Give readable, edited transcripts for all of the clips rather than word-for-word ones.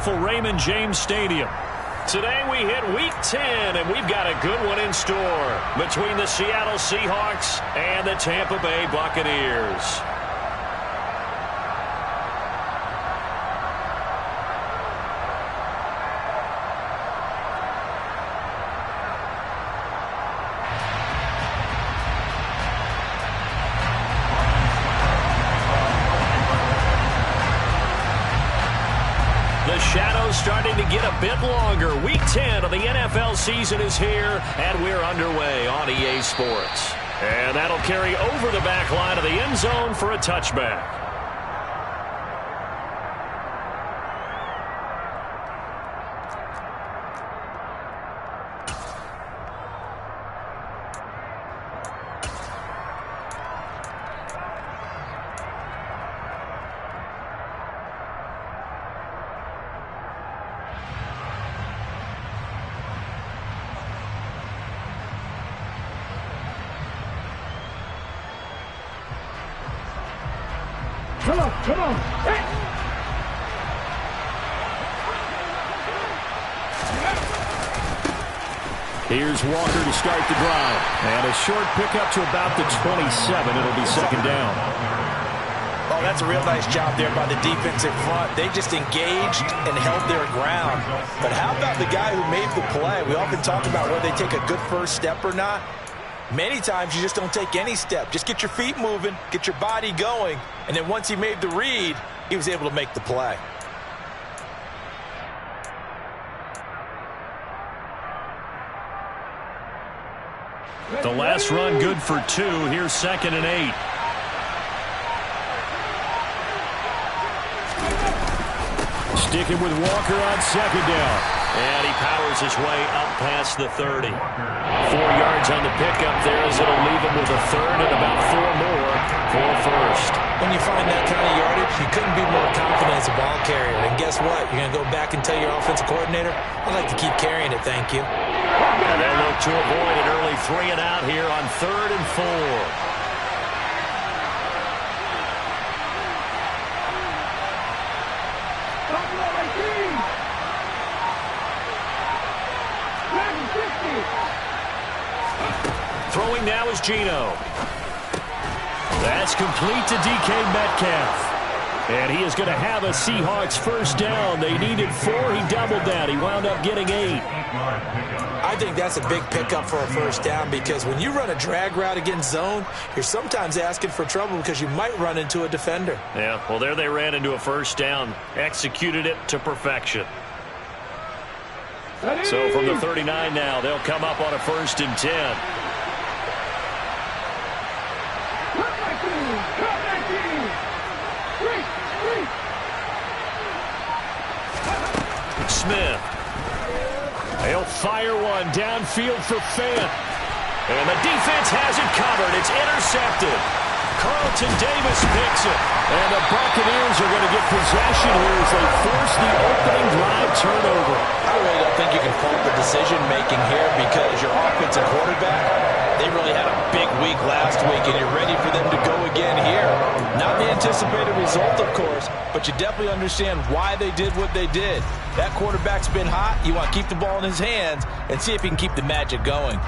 beautiful Raymond James Stadium. Today we hit Week 10, and we've got a good one in store between the Seattle Seahawks and the Tampa Bay Buccaneers. The shadow's starting to get a bit longer. Week 10 of the NFL season is here, and we're underway on EA Sports. And that'll carry over the back line of the end zone for a touchback. Come on. Hey. Here's Walker to start the drive. And a short pickup to about the 27. It'll be second down. Oh, that's a real nice job there by the defensive front. They just engaged and held their ground. But how about the guy who made the play? We often talk about whether they take a good first step or not. Many times you just don't take any step. Just get your feet moving, get your body going, and then once he made the read, he was able to make the play. The last run good for 2. Here's 2nd and 8. Sticking with Walker on 2nd down. And he powers his way up past the 30. 4 yards on the pickup there as it'll leave him with a third and about 4 more for first. When you find that kind of yardage, you couldn't be more confident as a ball carrier. And guess what? You're going to go back and tell your offensive coordinator, I'd like to keep carrying it, thank you. And they'll look to avoid an early 3 and out here on 3rd and 4. Throwing now is Geno. That's complete to DK Metcalf. And he is going to have a Seahawks first down. They needed 4. He doubled that. He wound up getting 8. I think that's a big pickup for a first down because when you run a drag route against zone, you're sometimes asking for trouble because you might run into a defender. Yeah, well, there they ran into a first down. Executed it to perfection. So from the 39 now, they'll come up on a 1st and 10. Smith. They'll fire one downfield for Fant. And the defense has it covered. It's intercepted. Carlton Davis picks it. And the Buccaneers are going to get possession here as they force the opening drive turnover. I really don't think you can fault the decision-making here because your offensive quarterback, they really had a big week last week, and you're ready for them to go again here. Not the anticipated result, of course, but you definitely understand why they did what they did. That quarterback's been hot. You want to keep the ball in his hands and see if he can keep the magic going.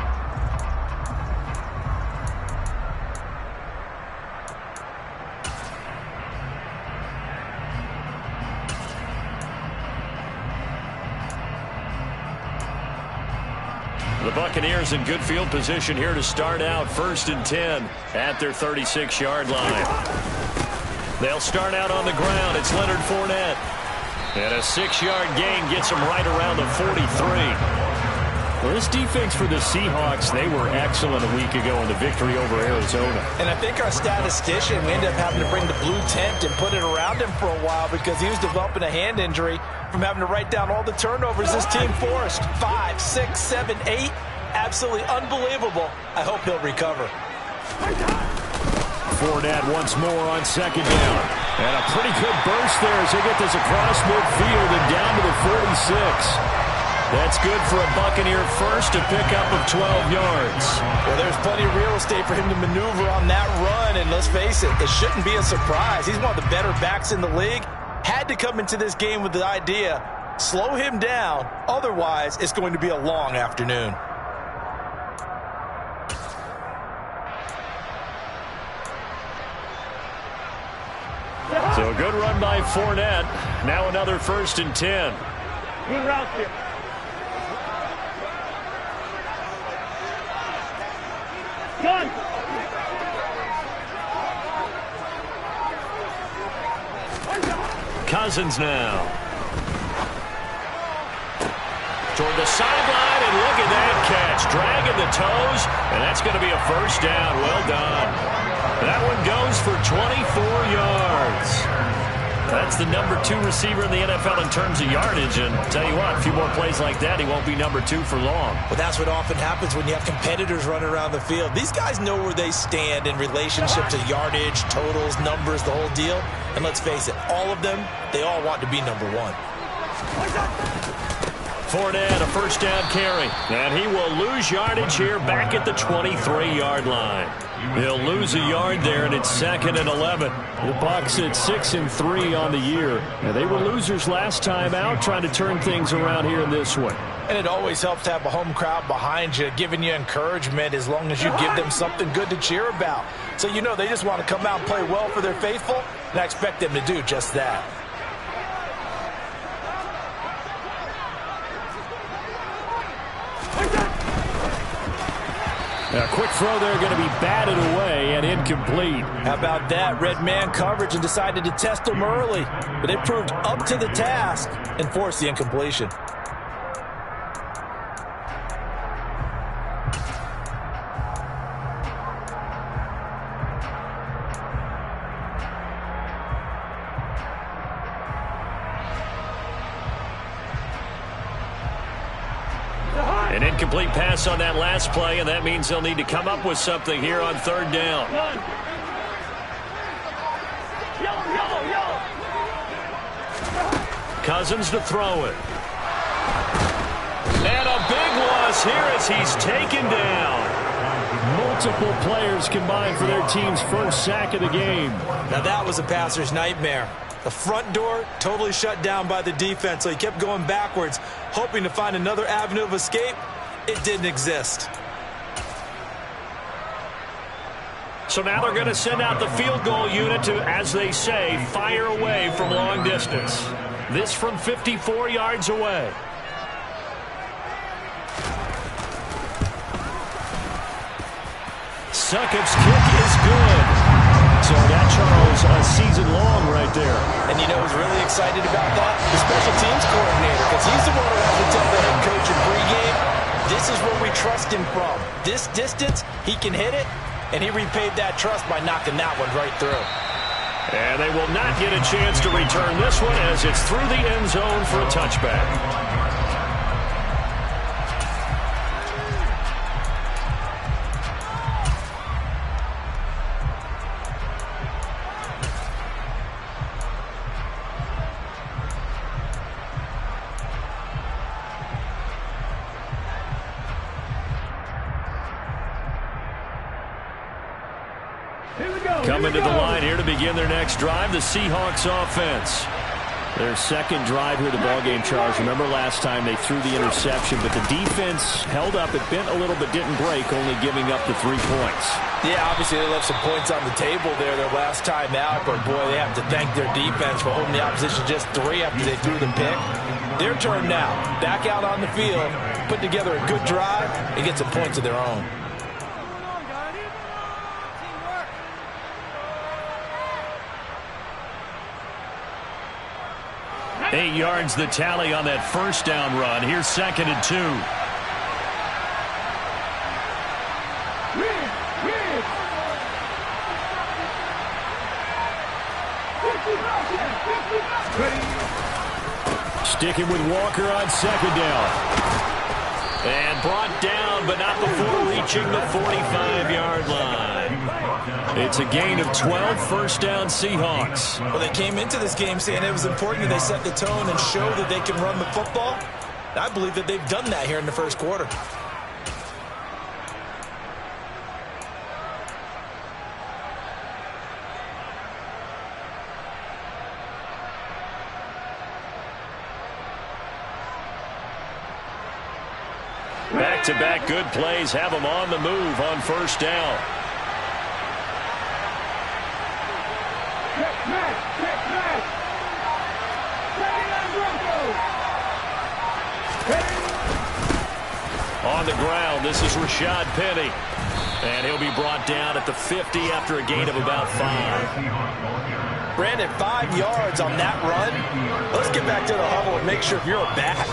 The Buccaneers in good field position here to start out 1st and 10 at their 36-yard line. They'll start out on the ground. It's Leonard Fournette. And a 6-yard gain gets them right around the 43. Well, this defense for the Seahawks, they were excellent a week ago in the victory over Arizona. And I think our statistician, we ended up having to bring the blue tent and put it around him for a while because he was developing a hand injury from having to write down all the turnovers this team forced. 5, 6, 7, 8. Absolutely unbelievable. I hope he'll recover. Fournette once more on 2nd down. And a pretty good burst there as they get this across midfield and down to the 46. That's good for a Buccaneer first, a pickup of 12 yards. Well, there's plenty of real estate for him to maneuver on that run, and let's face it, it shouldn't be a surprise. He's one of the better backs in the league. Had to come into this game with the idea, Slow him down. Otherwise, it's going to be a long afternoon. So a good run by Fournette. Now another 1st and 10. Good route here. Gun. Cousins now. Toward the sideline, and look at that catch. Dragging the toes, and that's going to be a 1st down. Well done. That one goes for 24 yards. That's the number 2 receiver in the NFL in terms of yardage. And tell you what, a few more plays like that, he won't be number 2 for long. Well, that's what often happens when you have competitors running around the field. These guys know where they stand in relationship to yardage, totals, numbers, the whole deal. And let's face it, all of them, they all want to be number 1. Fournette, a 1st down carry. And he will lose yardage here back at the 23-yard line. He'll lose a yard there, and it's 2nd and 11. The Bucs at 6-3 on the year. Now, they were losers last time out, trying to turn things around here in this one. And it always helps to have a home crowd behind you, giving you encouragement as long as you give them something good to cheer about. So you know they just want to come out and play well for their faithful, and I expect them to do just that. A quick throw there, going to be batted away and incomplete. How about that? Red man coverage and decided to test them early. But they proved up to the task and forced the incompletion. An incomplete pass on that last play, and that means they'll need to come up with something here on 3rd down. Cousins to throw it. And a big loss here as he's taken down. Multiple players combined for their team's 1st sack of the game. Now that was a passer's nightmare. The front door totally shut down by the defense, so he kept going backwards, hoping to find another avenue of escape. It didn't exist. So now they're going to send out the field goal unit to, as they say, fire away from long distance. This from 54 yards away. Succop's kick is good. So that, Charles, a season long right there. And you know who's really excited about that? The special teams coordinator, because he's the one who has to tell the head coach in pregame, this is where we trust him from. This distance, he can hit it, and he repaid that trust by knocking that one right through. And they will not get a chance to return this one as it's through the end zone for a touchback. Coming to the line here to begin their next drive, the Seahawks offense. Their 2nd drive here, the ballgame, Charles. Remember last time they threw the interception, but the defense held up. It bent a little but didn't break, only giving up the 3 points. Yeah, obviously they left some points on the table there their last time out, but boy, they have to thank their defense for holding the opposition just 3 after they threw the pick. Their turn now, back out on the field, put together a good drive, and get some points of their own. 8 yards the tally on that 1st down run. Here's 2nd and 2. Sticking with Walker on 2nd down. And brought down, but not before reaching the 45-yard line. It's a gain of 12, 1st down Seahawks. Well, they came into this game saying it was important that they set the tone and show that they can run the football. I believe that they've done that here in the 1st quarter. Back-to-back good plays have them on the move on first down. On the ground, this is Rashad Penny. And he'll be brought down at the 50 after a gain of about 5. Brandon, 5 yards on that run. Let's get back to the huddle and make sure if you're a back,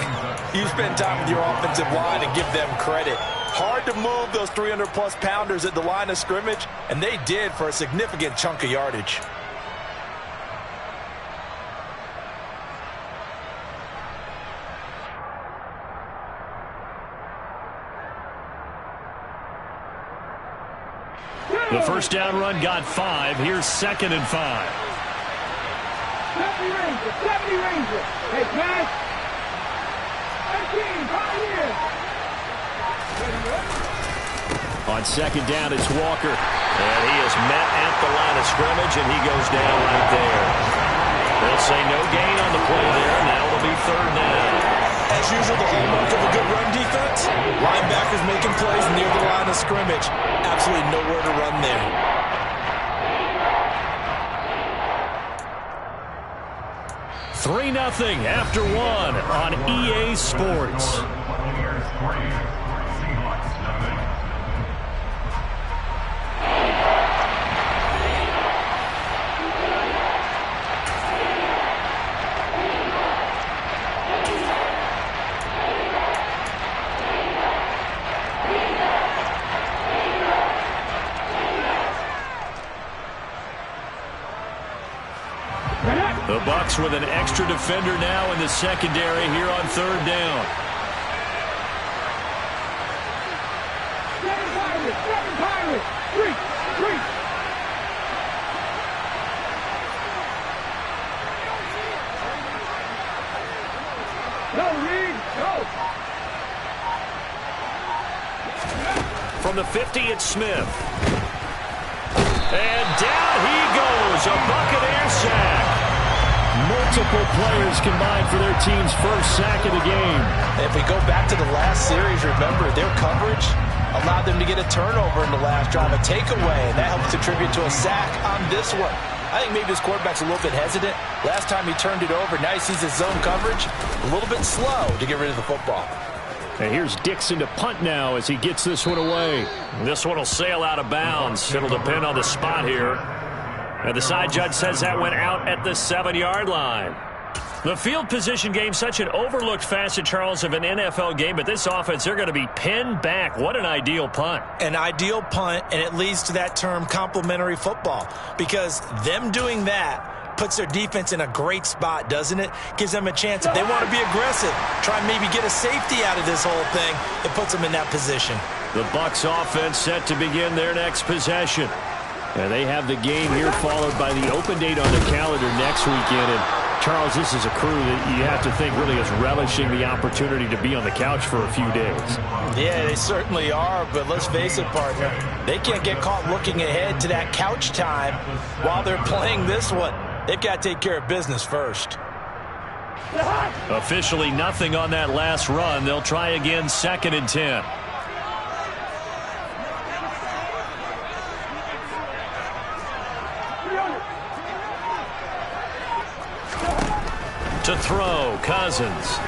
you spend time with your offensive line and give them credit. Hard to move those 300-plus pounders at the line of scrimmage, and they did for a significant chunk of yardage. The first down run got 5. Here's 2nd and 5. 70 Ranger. Hey, pass. 18, 5 years. On 2nd down, it's Walker. And he is met at the line of scrimmage, and he goes down right there. They'll say no gain on the play there. Now it'll be 3rd down. As usual, the hallmark of a good run defense, linebackers making plays near the line of scrimmage. Absolutely nowhere to run there. Three 3-0 after 1 on EA Sports. The Bucs with an extra defender now in the secondary here on 3rd down. Seven Pirates. Three. No, Reed, go. From the 50, it's Smith. And down he goes, a Buccaneer sack. Multiple players combined for their team's first sack of the game. If we go back to the last series, remember, their coverage allowed them to get a turnover in the last drive, a takeaway, and that helps contribute to a sack on this one. I think maybe this quarterback's a little bit hesitant. Last time he turned it over, now he sees his zone coverage a little bit slow to get rid of the football. And here's Dixon to punt now as he gets this one away. This one will sail out of bounds. It'll depend on the spot here. And the side judge says that went out at the 7-yard line. The field position game, such an overlooked facet, Charles, of an NFL game, but this offense, they're going to be pinned back. What an ideal punt. An ideal punt, and it leads to that term complementary football, because them doing that puts their defense in a great spot, doesn't it? Gives them a chance. If they want to be aggressive, try and maybe get a safety out of this whole thing, it puts them in that position. The Bucs offense set to begin their next possession. And they have the game here followed by the open date on the calendar next weekend. And Charles, this is a crew that you have to think really is relishing the opportunity to be on the couch for a few days. Yeah, they certainly are, but let's face it, partner. They can't get caught looking ahead to that couch time while they're playing this one. They've got to take care of business first. Officially nothing on that last run. They'll try again 2nd and 10. To throw, Cousins.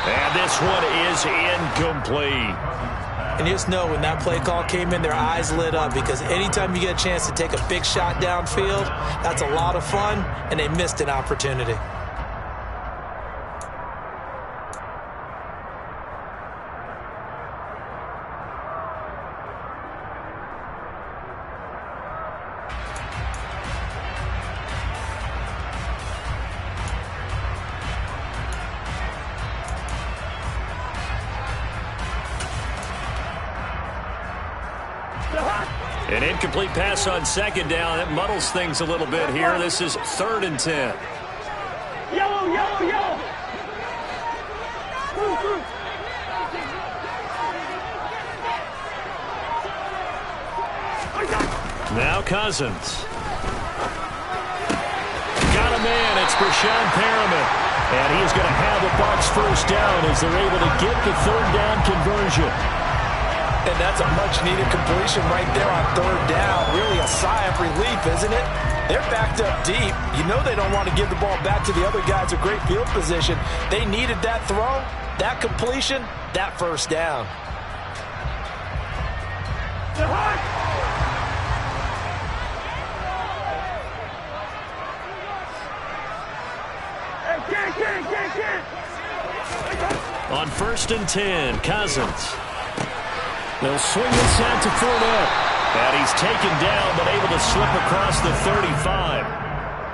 And this one is incomplete. And you just know when that play call came in, their eyes lit up, because anytime you get a chance to take a big shot downfield, that's a lot of fun, and they missed an opportunity. An incomplete pass on 2nd down. That muddles things a little bit here. This is 3rd and 10. Yellow. Now Cousins. Got him man. It's Brashad Perriman. And he is going to have the Bucs first down as they're able to get the third down conversion. And that's a much-needed completion right there on third down. Really a sigh of relief, isn't it? They're backed up deep. You know they don't want to give the ball back to the other guys with great field position. They needed that throw, that completion, that first down. On 1st and 10, Cousins. They'll swing this out to Fournette. And he's taken down, but able to slip across the 35.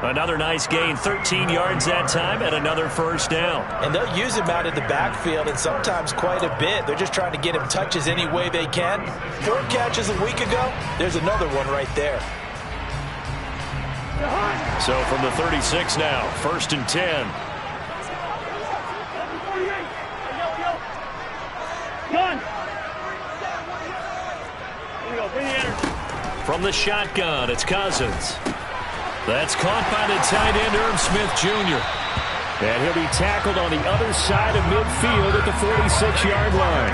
Another nice gain, 13 yards that time, and another first down. And they'll use him out in the backfield, and sometimes quite a bit. They're just trying to get him touches any way they can. 4 catches a week ago, there's another one right there. So from the 36 now, 1st and 10. From the shotgun, it's Cousins. That's caught by the tight end, Irv Smith Jr. And he'll be tackled on the other side of midfield at the 46-yard line.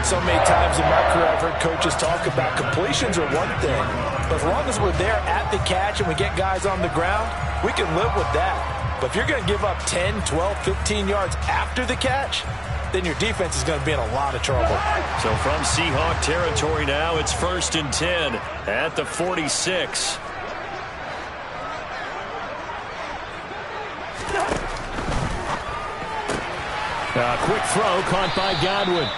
So many times in my career I've heard coaches talk about completions are one thing. But as long as we're there at the catch and we get guys on the ground, we can live with that. But if you're going to give up 10, 12, 15 yards after the catch, then your defense is going to be in a lot of trouble. So from Seahawk territory now, it's 1st and 10 at the 46. A quick throw caught by Godwin.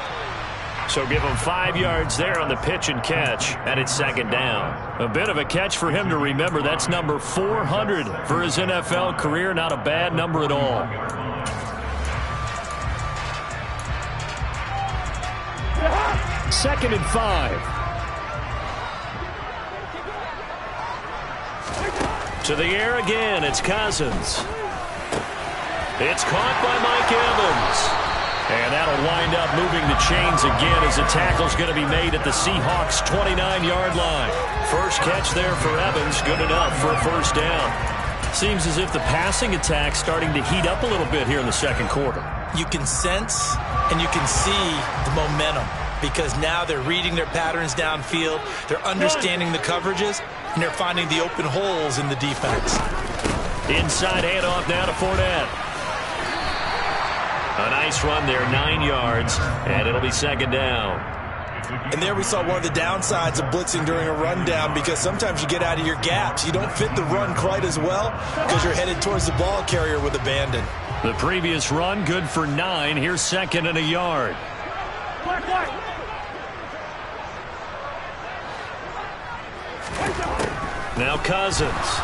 So give him 5 yards there on the pitch and catch, and it's 2nd down. A bit of a catch for him to remember. That's number 400 for his NFL career. Not a bad number at all. 2nd and 5. To the air again, it's Cousins. It's caught by Mike Evans. And that'll wind up moving the chains again as the tackle's going to be made at the Seahawks' 29-yard line. First catch there for Evans, good enough for a first down. Seems as if the passing attack's starting to heat up a little bit here in the second quarter. You can sense and you can see the momentum because now they're reading their patterns downfield, they're understanding the coverages, and they're finding the open holes in the defense. Inside handoff now to Fournette. A nice run there, 9 yards, and it'll be 2nd down. And there we saw one of the downsides of blitzing during a rundown because sometimes you get out of your gaps. You don't fit the run quite as well because you're headed towards the ball carrier with abandon. The previous run, good for 9. Here's 2nd and a yard. Now Cousins.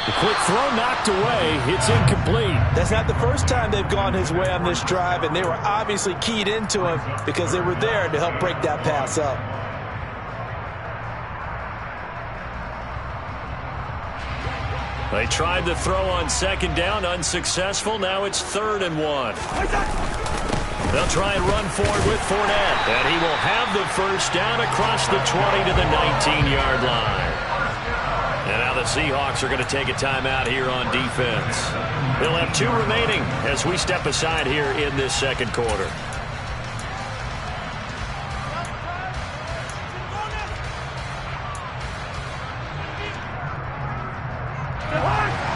The quick throw knocked away. It's incomplete. That's not the first time they've gone his way on this drive, and they were obviously keyed into him because they were there to help break that pass up. They tried the throw on 2nd down, unsuccessful. Now it's 3rd and 1. They'll try and run forward with Fournette, and he will have the first down across the 20 to the 19-yard line. And now the Seahawks are going to take a timeout here on defense. They'll have 2 remaining as we step aside here in this second quarter.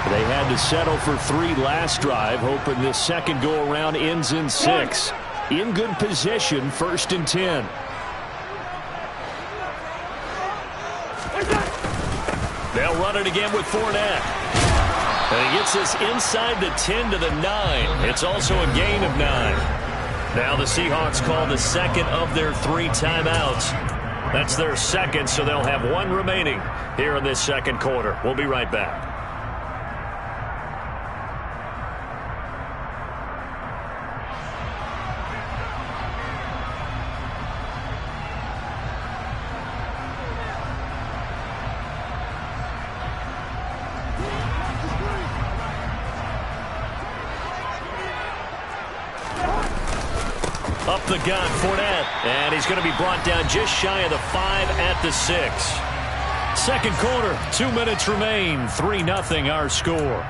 They had to settle for 3 last drive, hoping this second go-around ends in 6. In good position, 1st and 10. They'll run it again with Fournette. And he gets this inside the 10 to the 9. It's also a gain of 9. Now the Seahawks call the second of their 3 timeouts. That's their second, so they'll have 1 remaining here in this second quarter. We'll be right back. Up the gun, Fournette, and he's going to be brought down just shy of the 5 at the 6. Second quarter, 2 minutes remain. 3-0 our score.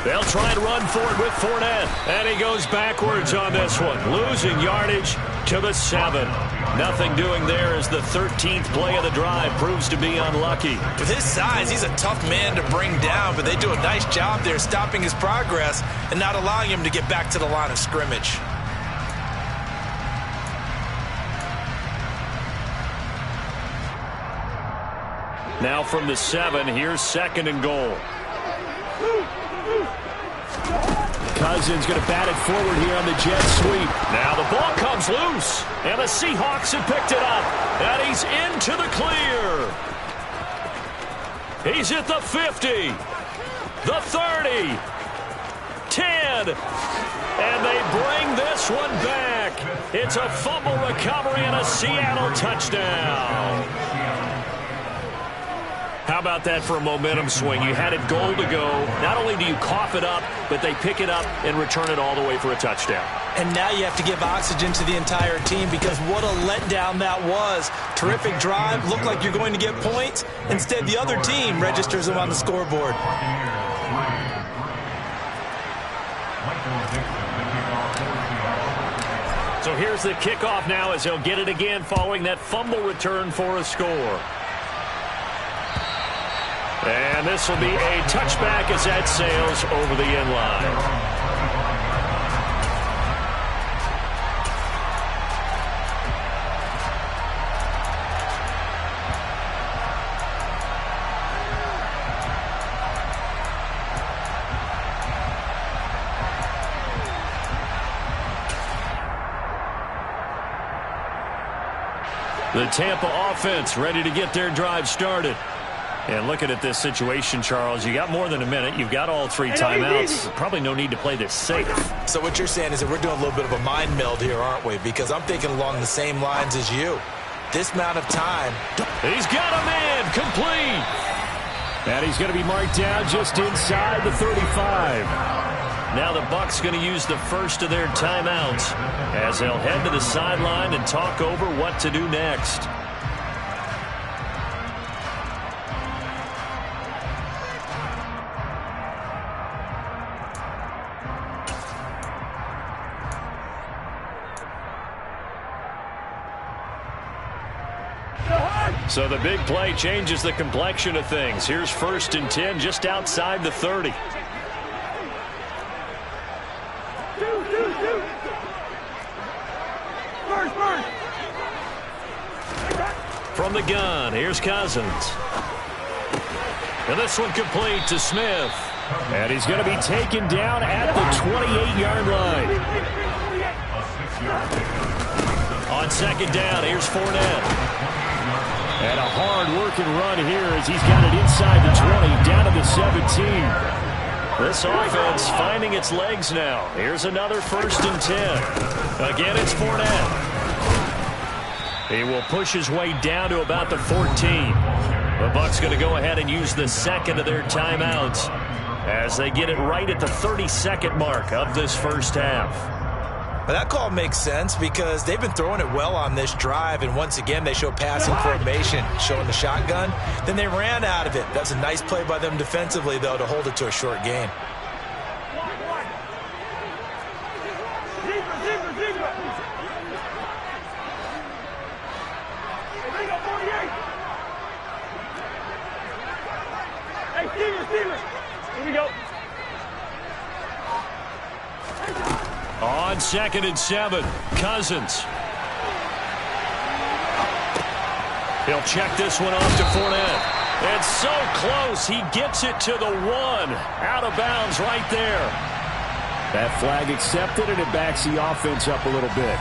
They'll try and run for it with Fournette. And he goes backwards on this one, losing yardage to the 7. Nothing doing there as the 13th play of the drive proves to be unlucky. With his size, he's a tough man to bring down, but they do a nice job there stopping his progress and not allowing him to get back to the line of scrimmage. Now from the 7, here's 2nd and goal. Cousins going to bat it forward here on the jet sweep. Now the ball comes loose, and the Seahawks have picked it up, and he's into the clear. He's at the 50, the 30, 10, and they bring this one back. It's a fumble recovery and a Seattle touchdown. How about that for a momentum swing? You had it goal to go. Not only do you cough it up, but they pick it up and return it all the way for a touchdown. And now you have to give oxygen to the entire team because what a letdown that was. Terrific drive. Looked like you're going to get points. Instead, the other team registers them on the scoreboard. So here's the kickoff now as he'll get it again following that fumble return for a score. And this will be a touchback as that sails over the end line. The Tampa offense ready to get their drive started. And looking at this situation, Charles, you got more than a minute. You've got all 3 timeouts. Probably no need to play this safe. So what you're saying is that we're doing a little bit of a mind meld here, aren't we? Because I'm thinking along the same lines as you. This amount of time. He's got a man complete. And he's going to be marked down just inside the 35. Now the Bucs going to use the first of their timeouts as they'll head to the sideline and talk over what to do next. So the big play changes the complexion of things. Here's 1st and 10 just outside the 30. From the gun, here's Cousins. And this one complete to Smith. And he's going to be taken down at the 28-yard line. On 2nd down, here's Fournette. And a hard-working run here as he's got it inside the 20, down to the 17. This offense finding its legs now. Here's another 1st and 10. Again, it's Fournette. He will push his way down to about the 14. The Bucs going to go ahead and use the 2nd of their timeouts as they get it right at the 32nd mark of this first half. Well, that call makes sense because they've been throwing it well on this drive, and once again they show passing formation, showing the shotgun. Then they ran out of it. That's a nice play by them defensively, though, to hold it to a short gain. Here we go. On 2nd and 7, Cousins. He'll check this one off to Fournette. It's so close. He gets it to the 1. Out of bounds right there. That flag accepted, and it backs the offense up a little bit.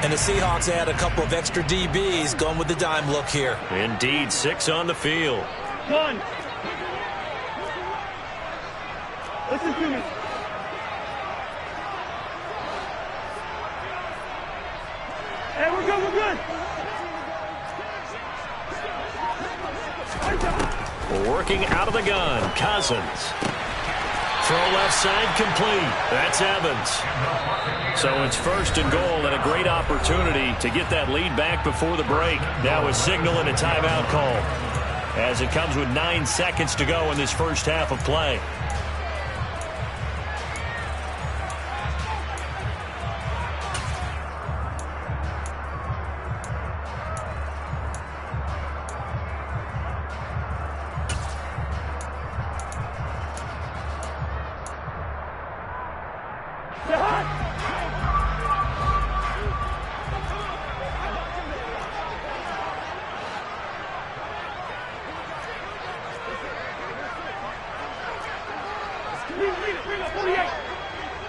And the Seahawks add a couple of extra DBs going with the dime look here. Indeed, 6 on the field. One. Listen to me. Hey, we're good, we're good. Working out of the gun, Cousins. Throw left side complete. That's Evans. So it's 1st and goal and a great opportunity to get that lead back before the break. Now a signal and a timeout call as it comes with 9 seconds to go in this first half of play.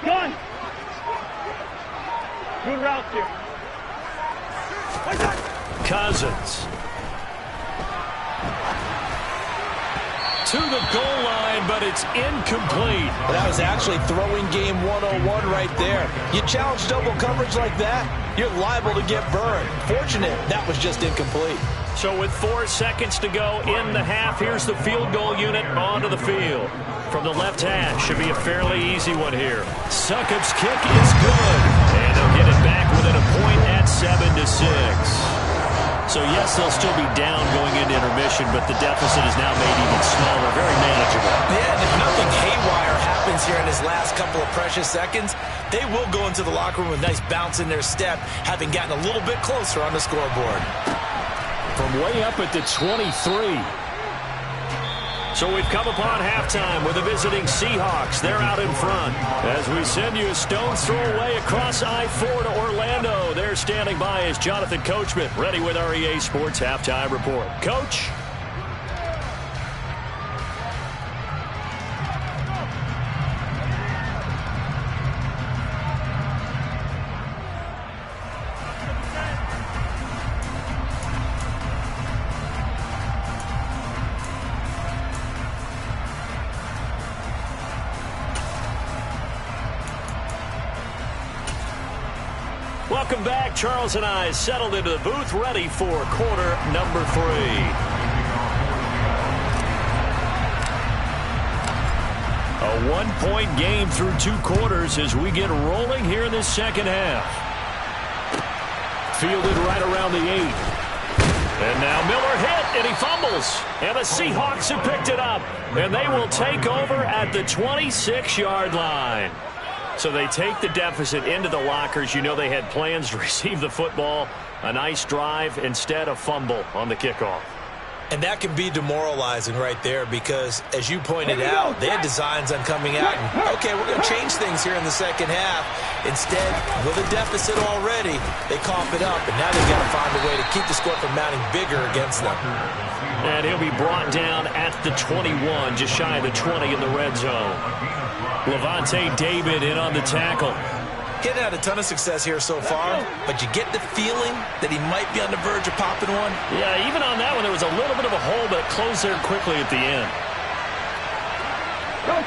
Gun. Good route here. Cousins. To the goal line, but it's incomplete. That was actually throwing game 101 right there. You challenge double coverage like that, you're liable to get burned. Fortunate, that was just incomplete. So with 4 seconds to go in the half, here's the field goal unit onto the field. From the left hash, should be a fairly easy one here. Succop's kick is good. And they'll get it back within a point at 7-6. So yes, they'll still be down going into intermission, but the deficit is now made even smaller, very manageable. Yeah, and if nothing haywire happens here in his last couple of precious seconds, they will go into the locker room with a nice bounce in their step, having gotten a little bit closer on the scoreboard. From way up at the 23. So we've come upon halftime with the visiting Seahawks. They're out in front. As we send you a stone's throw away across I-4 to Orlando. There standing by is Jonathan Coachman, ready with our EA Sports Halftime Report. Coach? Welcome back. Charles and I settled into the booth, ready for quarter number 3. A 1-point game through 2 quarters as we get rolling here in this second half. Fielded right around the 8. And now Miller hit, and he fumbles. And the Seahawks have picked it up. And they will take over at the 26-yard line. So they take the deficit into the lockers. You know they had plans to receive the football. A nice drive, instead a fumble on the kickoff. And that can be demoralizing right there because, as you pointed out, they had designs on coming out and, okay, we're going to change things here in the second half. Instead, with a deficit already, they cough it up, and now they've got to find a way to keep the score from mounting bigger against them. And he'll be brought down at the 21, just shy of the 20 in the red zone. Levante David in on the tackle. He hadn't had a ton of success here so far, but you get the feeling that he might be on the verge of popping one. Yeah, even on that one, there was a little bit of a hole, but it closed there quickly at the end. Go,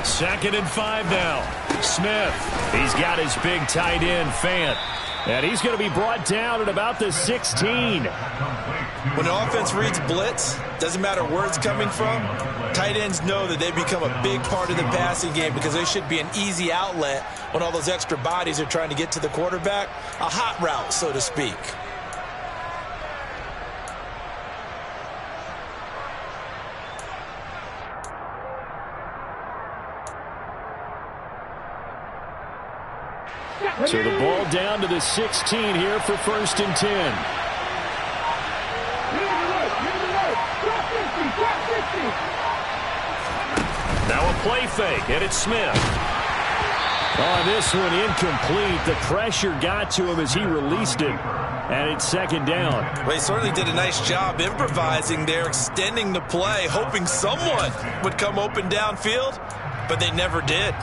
2nd and 5 now. Smith, he's got his big tight end, Fant. And he's going to be brought down at about the 16. When the offense reads blitz, doesn't matter where it's coming from, tight ends know that they become a big part of the passing game because they should be an easy outlet when all those extra bodies are trying to get to the quarterback. A hot route, so to speak. So the ball down to the 16 here for 1st and 10. Now a play fake, and it's Smith. On this one, incomplete. The pressure got to him as he released it. And it's second down. Well, he certainly did a nice job improvising there, extending the play, hoping someone would come open downfield, but they never did.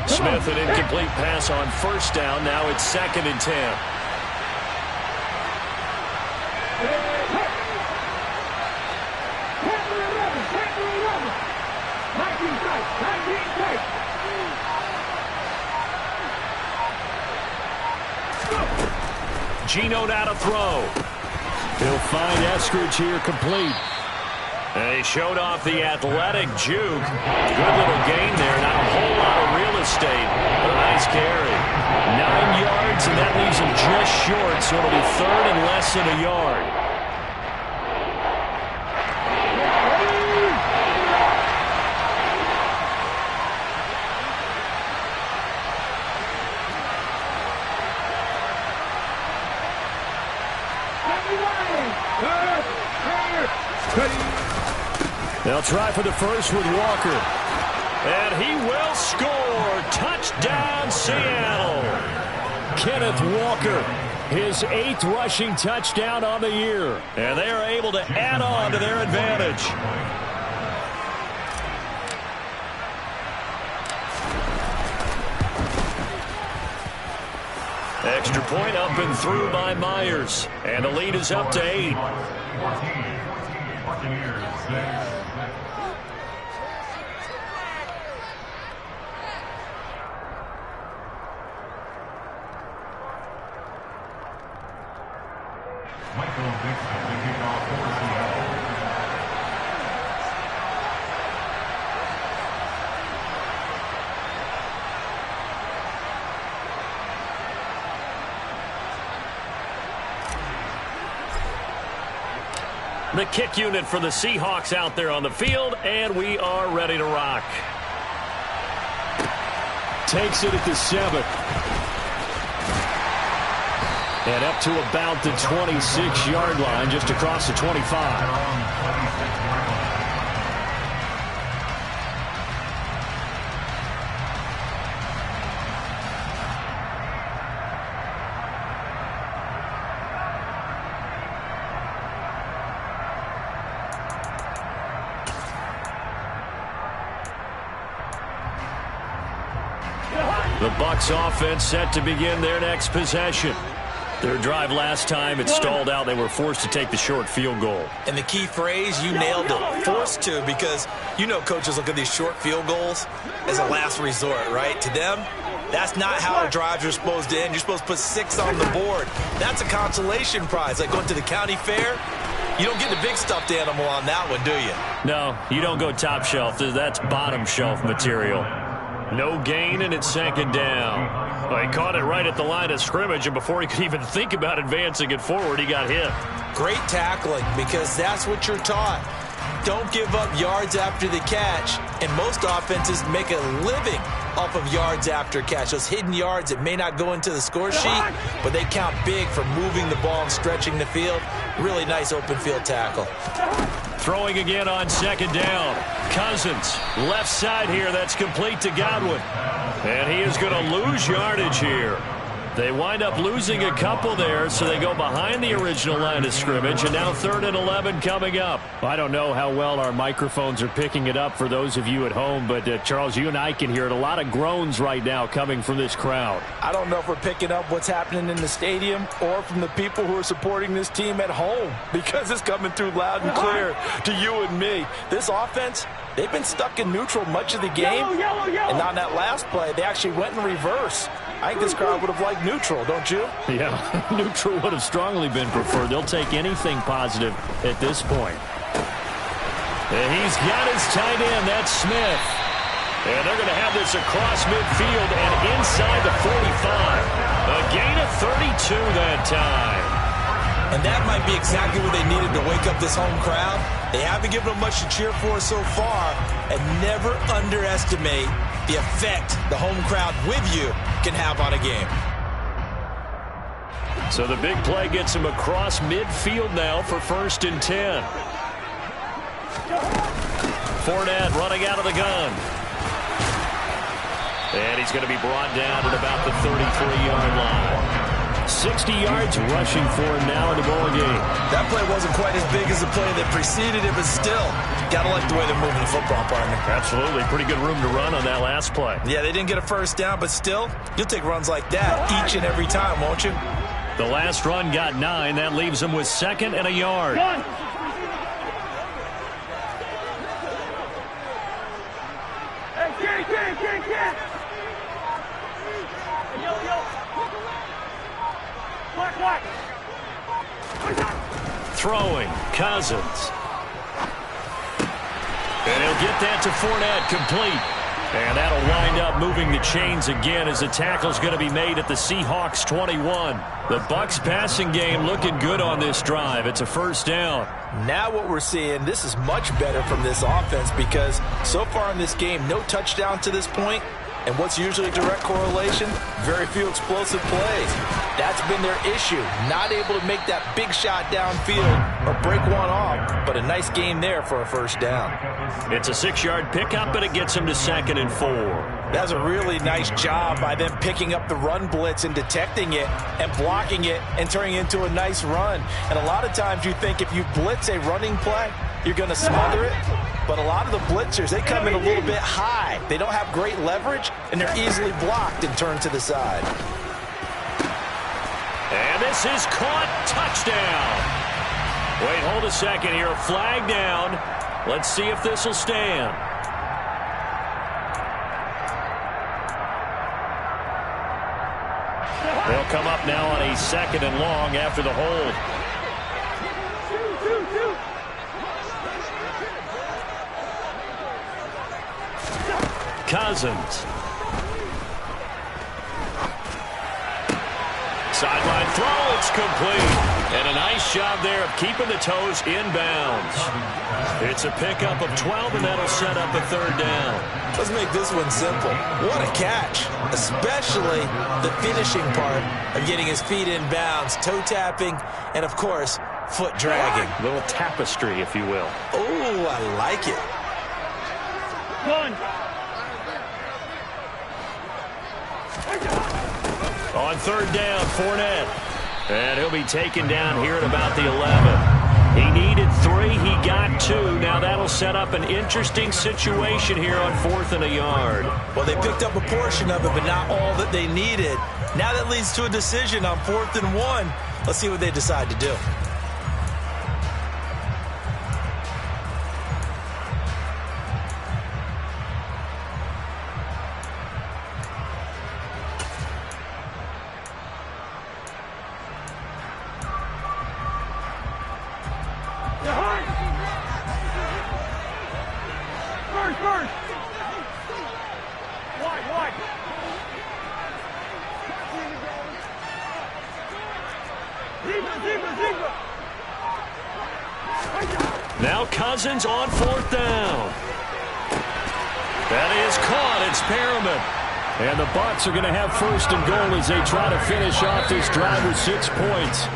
Smith, an incomplete pass on first down. Now it's second and 10. Geno now to throw. He'll find Eskridge here complete. And he showed off the athletic juke. Good little gain there. Not a whole lot of real estate, but a nice carry. 9 yards, and that leaves him just short, so it'll be third and less than a yard. They'll try for the first with Walker. And he will score. Touchdown, Seattle. Kenneth Walker, his 8th rushing touchdown on the year. And they are able to add on to their advantage. Extra point up and through by Myers. And the lead is up to 8. The kick unit for the Seahawks out there on the field, and we are ready to rock. Takes it at the 7. And up to about the 26-yard line, just across the 25. The Bucs offense set to begin their next possession. Their drive last time, it stalled out. They were forced to take the short field goal. And the key phrase, you nailed it, forced to, because you know coaches look at these short field goals as a last resort, right? To them, that's not how drives are supposed to end. You're supposed to put 6 on the board. That's a consolation prize, like going to the county fair. You don't get the big stuffed animal on that one, do you? No, you don't go top shelf. That's bottom shelf material. No gain, and it's second down. Well, he caught it right at the line of scrimmage, and before he could even think about advancing it forward, he got hit. Great tackling, because that's what you're taught. Don't give up yards after the catch, and most offenses make a living off of yards after catch. Those hidden yards that may not go into the score sheet, but they count big for moving the ball and stretching the field. Really nice open field tackle. Throwing again on second down. Cousins, left side here, that's complete to Godwin. And he is going to lose yardage here. They wind up losing a couple there, so they go behind the original line of scrimmage, and now 3rd and 11 coming up. I don't know how well our microphones are picking it up for those of you at home, but Charles, you and I can hear it. A lot of groans right now coming from this crowd. I don't know if we're picking up what's happening in the stadium or from the people who are supporting this team at home, because it's coming through loud and clear to you and me. This offense, they've been stuck in neutral much of the game, and on that last play, they actually went in reverse. I think this crowd would have liked neutral, don't you? Yeah, neutral would have strongly been preferred. They'll take anything positive at this point. And he's got his tight end. That's Smith. And they're going to have this across midfield and inside the 45. A gain of 32 that time. And that might be exactly what they needed to wake up this home crowd. They haven't given them much to cheer for so far, and never underestimate the effect the home crowd with you can have on a game. So the big play gets him across midfield now for 1st and 10. Fournette running out of the gun. And he's going to be brought down at about the 33-yard line. 60 yards rushing for him now in the ball game. That play wasn't quite as big as the play that preceded it, but still, got to like the way they're moving the football, partner. Absolutely. Pretty good room to run on that last play. Yeah, they didn't get a first down, but still, you'll take runs like that each and every time, won't you? The last run got 9. That leaves him with 2nd and a yard. Gun. Hey, get. Yo. Black. Throwing, Cousins. And he'll get that to Fournette, complete. And that'll wind up moving the chains again as the tackle's going to be made at the Seahawks 21. The Bucs passing game looking good on this drive. It's a first down. Now what we're seeing, this is much better from this offense because so far in this game, no touchdown to this point. And what's usually a direct correlation? Very few explosive plays. That's been their issue. Not able to make that big shot downfield or break one off, but a nice game there for a first down. It's a 6-yard pickup, but it gets him to 2nd and 4. That's a really nice job by them picking up the run blitz and detecting it and blocking it and turning it into a nice run. And a lot of times you think if you blitz a running play, you're going to smother it. But a lot of the blitzers, they come in a little bit high. They don't have great leverage, and they're easily blocked and turned to the side. And this is caught. Touchdown. Wait, hold a second here. Flag down. Let's see if this will stand. They'll come up now on a 2nd and long after the hold. Cousins. Sideline throw, it's complete. And a nice job there of keeping the toes inbounds. It's a pickup of 12, and that'll set up a 3rd down. Let's make this one simple. What a catch, especially the finishing part of getting his feet in bounds, toe tapping, and, of course, foot dragging. A little tapestry, if you will. Oh, I like it. Gun. On 3rd down, Fournette. And he'll be taken down here at about the 11. He needed 3. He got 2. Now that'll set up an interesting situation here on 4th and a yard. Well, they picked up a portion of it, but not all that they needed. Now that leads to a decision on 4th and 1. Let's see what they decide to do. First. Wide. Zebra. Now Cousins on 4th down. That is caught. It's Perriman. And the Bucs are going to have 1st and goal as they try to finish off this drive with 6 points.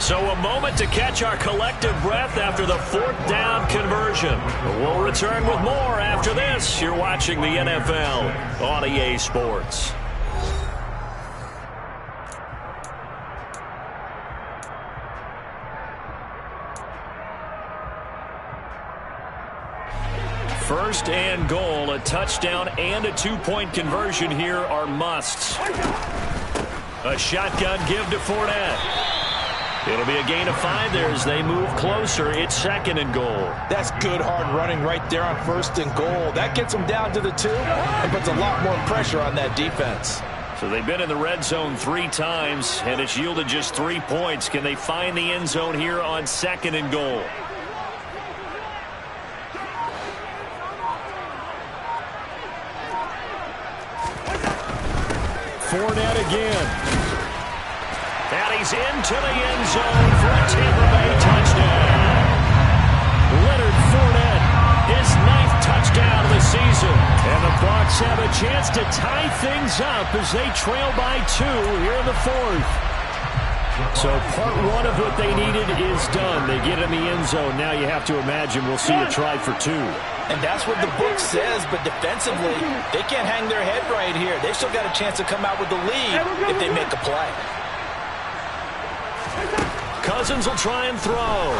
So a moment to catch our collective breath after the 4th down conversion. We'll return with more after this. You're watching the NFL on EA Sports. First and goal, a touchdown and a 2-point conversion here are musts. A shotgun give to Fournette. It'll be a gain of 5 there as they move closer. It's 2nd and goal. That's good hard running right there on 1st and goal. That gets them down to the 2 and puts a lot more pressure on that defense. So they've been in the red zone 3 times, and it's yielded just 3 points. Can they find the end zone here on 2nd and goal? Fournette again. And he's into the end zone for a Tampa Bay touchdown. Leonard Fournette, his 9th touchdown of the season. And the Bucs have a chance to tie things up as they trail by 2 here in the 4th. So part one of what they needed is done. They get in the end zone. Now you have to imagine we'll see a try for two. And that's what the book says, but defensively, they can't hang their head right here. They've still got a chance to come out with the lead if they make a play. Cousins will try and throw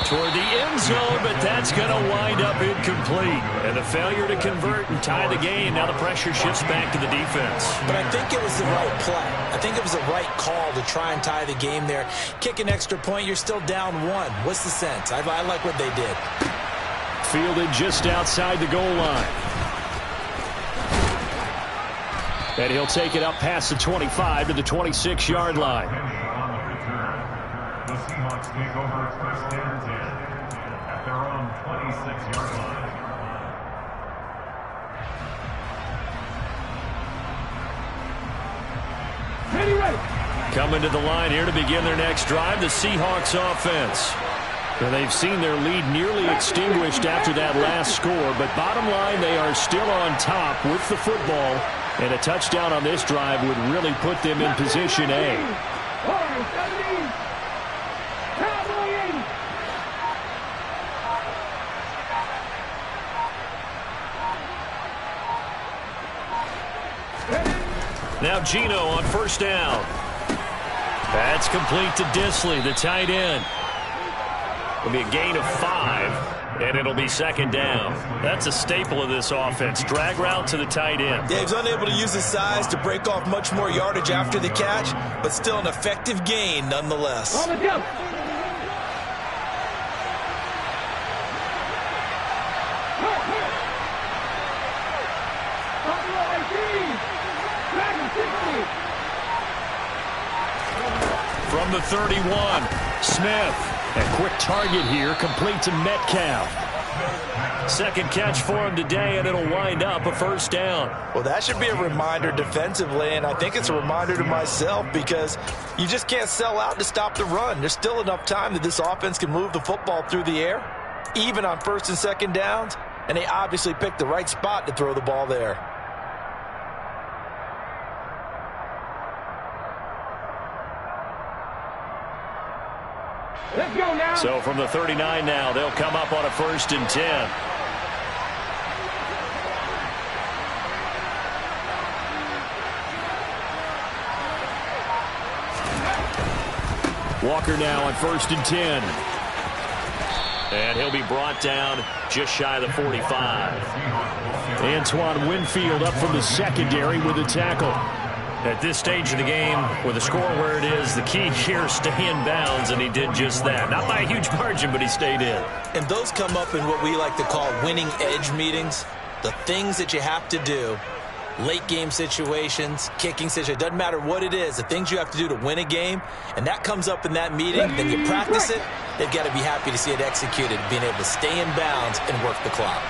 toward the end zone, but that's going to wind up incomplete. And a failure to convert and tie the game. Now the pressure shifts back to the defense. But I think it was the right play. I think it was the right call to try and tie the game there. Kick an extra point, you're still down one. What's the sense? I like what they did. Fielded just outside the goal line. And he'll take it up past the 25 to the 26-yard line. The Seahawks take over first and 10 at their own 26-yard line. Coming to the line here to begin their next drive, the Seahawks offense. And they've seen their lead nearly extinguished after that last score, but bottom line, they are still on top with the football, and a touchdown on this drive would really put them in position A. Now Gino on first down. That's complete to Disley, the tight end. It'll be a gain of 5, and it'll be second down. That's a staple of this offense. Drag route to the tight end. Dave's unable to use his size to break off much more yardage after the catch, but still an effective gain nonetheless. From the 31, Smith. A quick target here, complete to Metcalf. Second catch for him today, and it'll wind up a first down. Well, that should be a reminder defensively, and I think it's a reminder to myself because you just can't sell out to stop the run. There's still enough time that this offense can move the football through the air, even on first and second downs, and they obviously picked the right spot to throw the ball there. Let's go now. So from the 39 now, they'll come up on a first and 10. Walker now on first and 10. And he'll be brought down just shy of the 45. Antoine Winfield up from the secondary with a tackle. At this stage of the game, with the score where it is, the key here is stay in bounds, and he did just that. Not by a huge margin, but he stayed in. And those come up in what we like to call winning edge meetings. The things that you have to do, late game situations, kicking situations, doesn't matter what it is, the things you have to do to win a game, and that comes up in that meeting, then you practice it, they've got to be happy to see it executed, being able to stay in bounds and work the clock.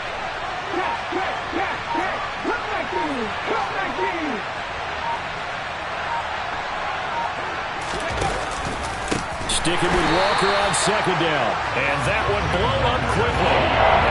Sticking with Walker on second down. And that would blow up quickly,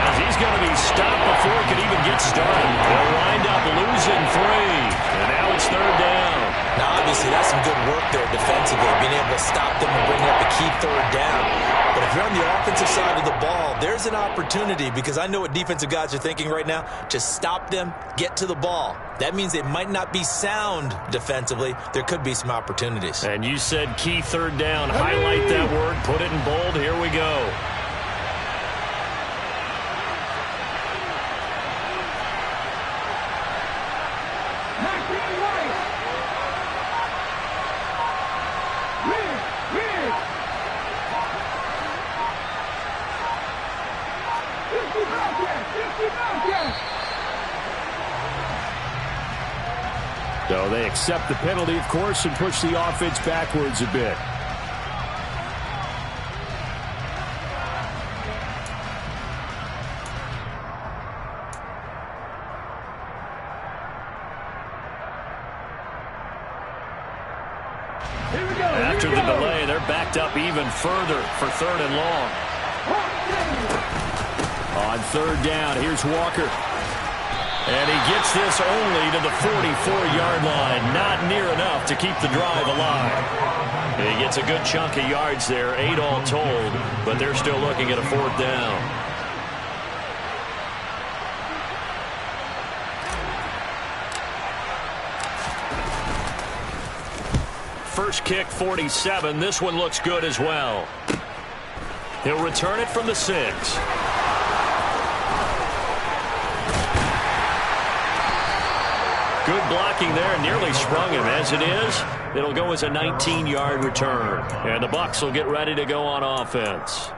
as he's going to be stopped before he can even get started. They'll wind up losing 3, and now it's third down. Now, obviously, that's some good work there defensively, being able to stop them and bring up a key third down. But if you're on the offensive side of the ball, there's an opportunity, because I know what defensive guys are thinking right now. Just stop them, get to the ball. That means they might not be sound defensively. There could be some opportunities. And you said key third down. Highlight that word, put it in bold. Here we go. So they accept the penalty, of course, and push the offense backwards a bit. After the delay, they're backed up even further for third and long. On third down, here's Walker. And he gets this only to the 44-yard line. Not near enough to keep the drive alive. He gets a good chunk of yards there, 8 all told, but they're still looking at a 4th down. First kick, 47. This one looks good as well. He'll return it from the 6. Good blocking there, nearly sprung him. As it is, it'll go as a 19-yard return. And the Bucs will get ready to go on offense.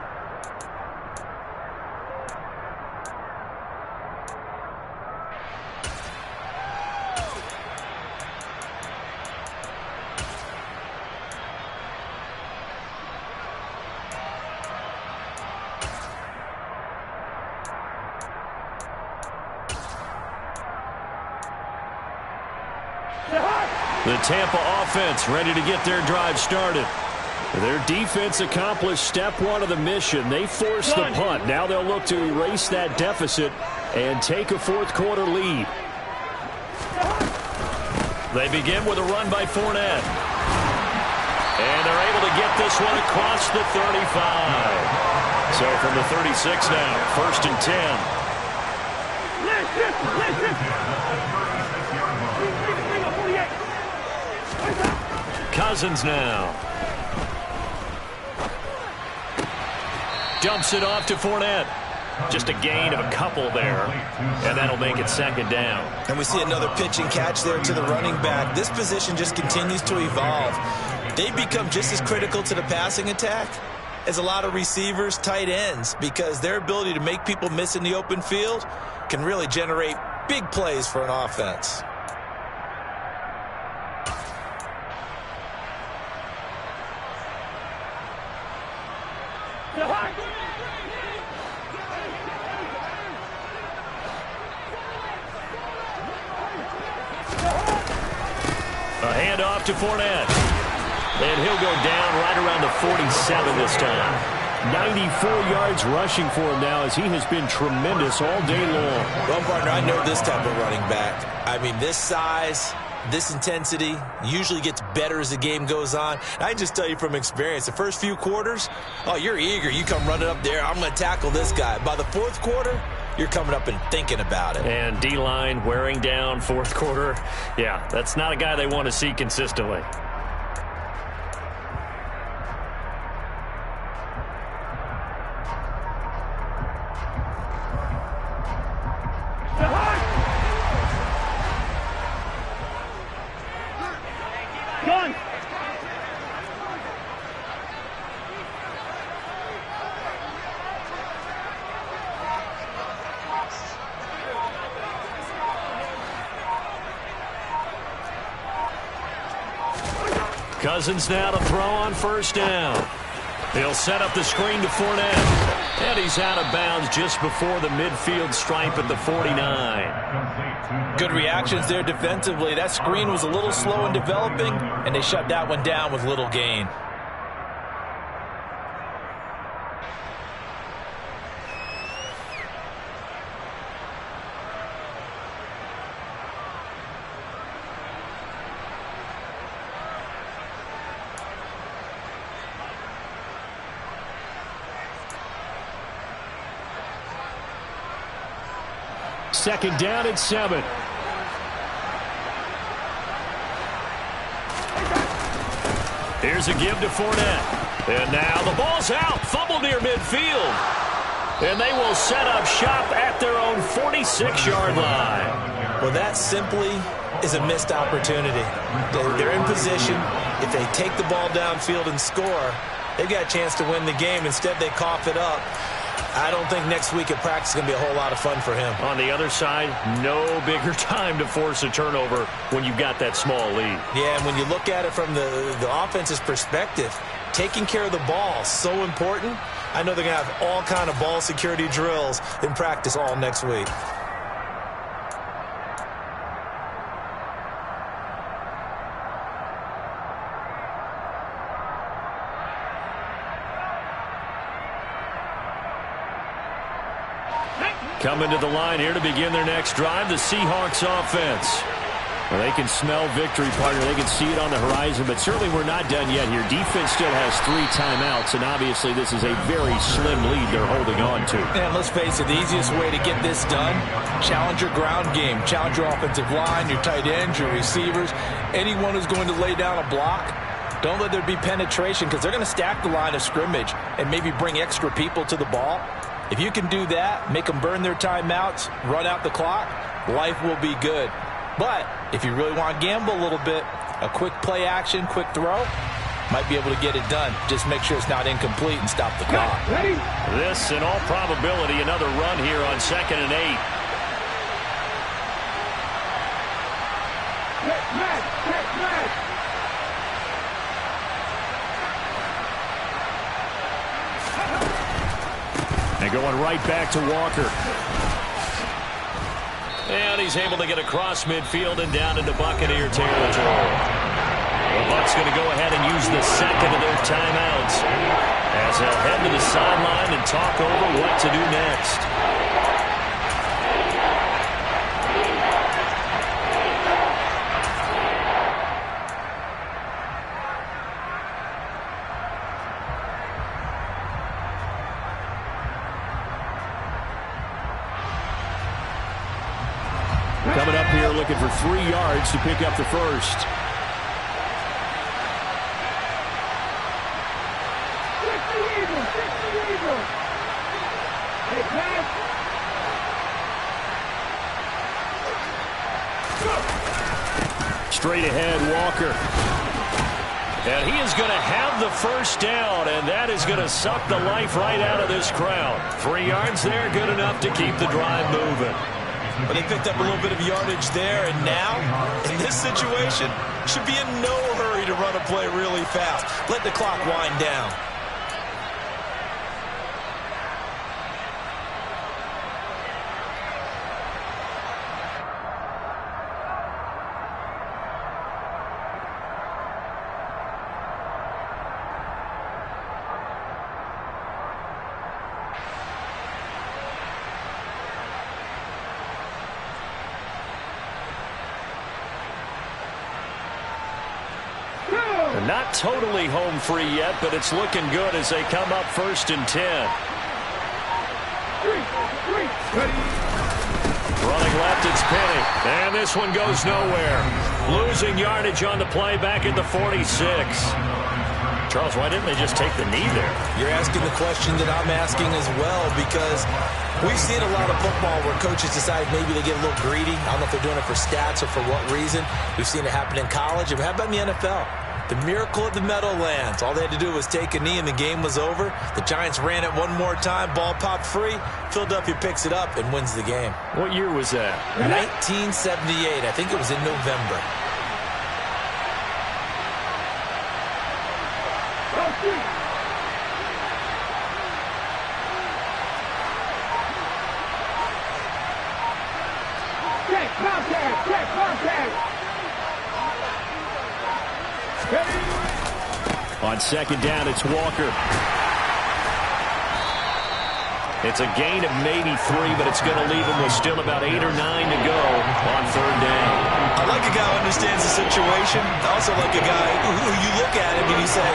The Tampa offense ready to get their drive started. Their defense accomplished step 1 of the mission. They forced the punt. Now they'll look to erase that deficit and take a 4th quarter lead. They begin with a run by Fournette. And they're able to get this one across the 35. So from the 36 now, 1st and 10. Cousins now. Dumps it off to Fournette. Just a gain of a couple there, and that'll make it 2nd down. And we see another pitch and catch there to the running back. This position just continues to evolve. They become just as critical to the passing attack as a lot of receivers, tight ends, because their ability to make people miss in the open field can really generate big plays for an offense. A handoff to Fournette. And he'll go down right around the 47 this time. 94 yards rushing for him now as he has been tremendous all day long. Well, partner, I know this type of running back. I mean, this size, this intensity usually gets better as the game goes on. I just tell you from experience, the first few quarters, oh, you're eager. You come running up there, I'm going to tackle this guy. By the 4th quarter, you're coming up and thinking about it. And D-line wearing down 4th quarter. Yeah, that's not a guy they want to see consistently. Cousins now to throw on 1st down. He'll set up the screen to Fournette. And he's out of bounds just before the midfield stripe at the 49. Good reactions there defensively. That screen was a little slow in developing, and they shut that one down with little gain. Second down and 7. Here's a give to Fournette. And now the ball's out. Fumble near midfield. And they will set up shop at their own 46-yard line. Well, that simply is a missed opportunity. They're in position. If they take the ball downfield and score, they've got a chance to win the game. Instead, they cough it up. I don't think next week at practice is going to be a whole lot of fun for him. On the other side, no bigger time to force a turnover when you've got that small lead. Yeah, and when you look at it from the offense's perspective, taking care of the ball is so important. I know they're going to have all kind of ball security drills in practice all next week. Coming to the line here to begin their next drive, the Seahawks offense. Well, they can smell victory, partner. They can see it on the horizon, but certainly we're not done yet here. Defense still has 3 timeouts, and obviously this is a very slim lead they're holding on to. And let's face it, the easiest way to get this done, challenge your ground game. Challenge your offensive line, your tight ends, your receivers, anyone who's going to lay down a block. Don't let there be penetration because they're going to stack the line of scrimmage and maybe bring extra people to the ball. If you can do that, make them burn their timeouts, run out the clock, life will be good. But if you really want to gamble a little bit, a quick play action, quick throw, might be able to get it done. Just make sure it's not incomplete and stop the clock. Ready? This, in all probability, another run here on 2nd and 8. Check match. And going right back to Walker. And he's able to get across midfield and down into Buccaneer territory. The Bucs going to go ahead and use the second of their timeouts as they'll head to the sideline and talk over what to do next. Coming up here looking for 3 yards to pick up the first. Straight ahead, Walker. And he is going to have the first down, and that is going to suck the life right out of this crowd. 3 yards there, good enough to keep the drive moving. But they picked up a little bit of yardage there, and now, in this situation, should be in no hurry to run a play really fast. Let the clock wind down. Not totally home free yet, but it's looking good as they come up 1st and 10. Running left, it's Penny. And this one goes nowhere. Losing yardage on the play back at the 46. Charles, why didn't they just take the knee there? You're asking the question that I'm asking as well, because we've seen a lot of football where coaches decide maybe they get a little greedy. I don't know if they're doing it for stats or for what reason. We've seen it happen in college. And how about in the NFL? The miracle of the Meadowlands. All they had to do was take a knee and the game was over. The Giants ran it one more time. Ball popped free. Philadelphia picks it up and wins the game. What year was that? 1978. I think it was in November. Check contact. On 2nd down, it's Walker. It's a gain of maybe 3, but it's going to leave him with still about 8 or 9 to go on 3rd down. I like a guy who understands the situation. I also like a guy who you look at him and you say,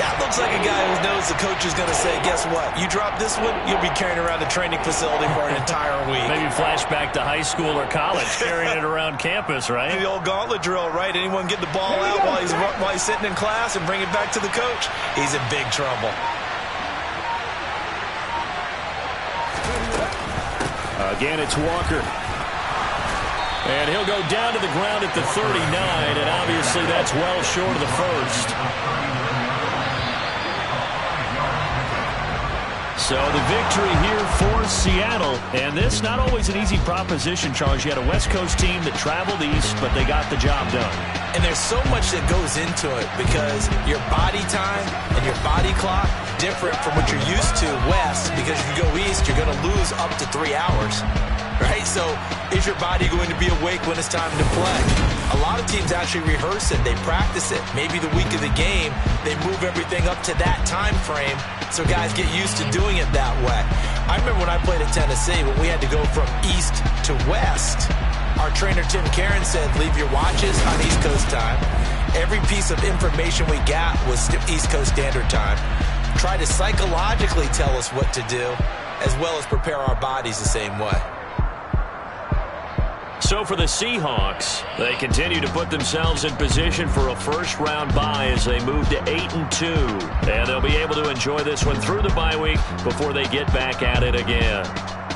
that looks like a guy who knows the coach is going to say, guess what? You drop this one, you'll be carrying around the training facility for an entire week. Maybe flashback to high school or college, carrying it around campus, right? The old gauntlet drill, right? Anyone get the ball out while he's sitting in class and bring it back to the coach? He's in big trouble. Again, it's Walker. And he'll go down to the ground at the 39, and obviously that's well short of the first. So the victory here for Seattle. And this not always an easy proposition, Charles. You had a West Coast team that traveled east, but they got the job done. And there's so much that goes into it because your body time and your body clock different from what you're used to west, because if you go east, you're going to lose up to 3 hours. Right? So is your body going to be awake when it's time to play? A lot of teams teams actually rehearse it. They practice it. Maybe the week of the game, they move everything up to that time frame so guys get used to doing it that way. I remember when I played at Tennessee, when we had to go from east to west, our trainer Tim Caron said, leave your watches on East Coast time. Every piece of information we got was East Coast Standard Time. Try to psychologically tell us what to do, as well as prepare our bodies the same way. So for the Seahawks, they continue to put themselves in position for a first-round bye as they move to 8-2. And they'll be able to enjoy this one through the bye week before they get back at it again.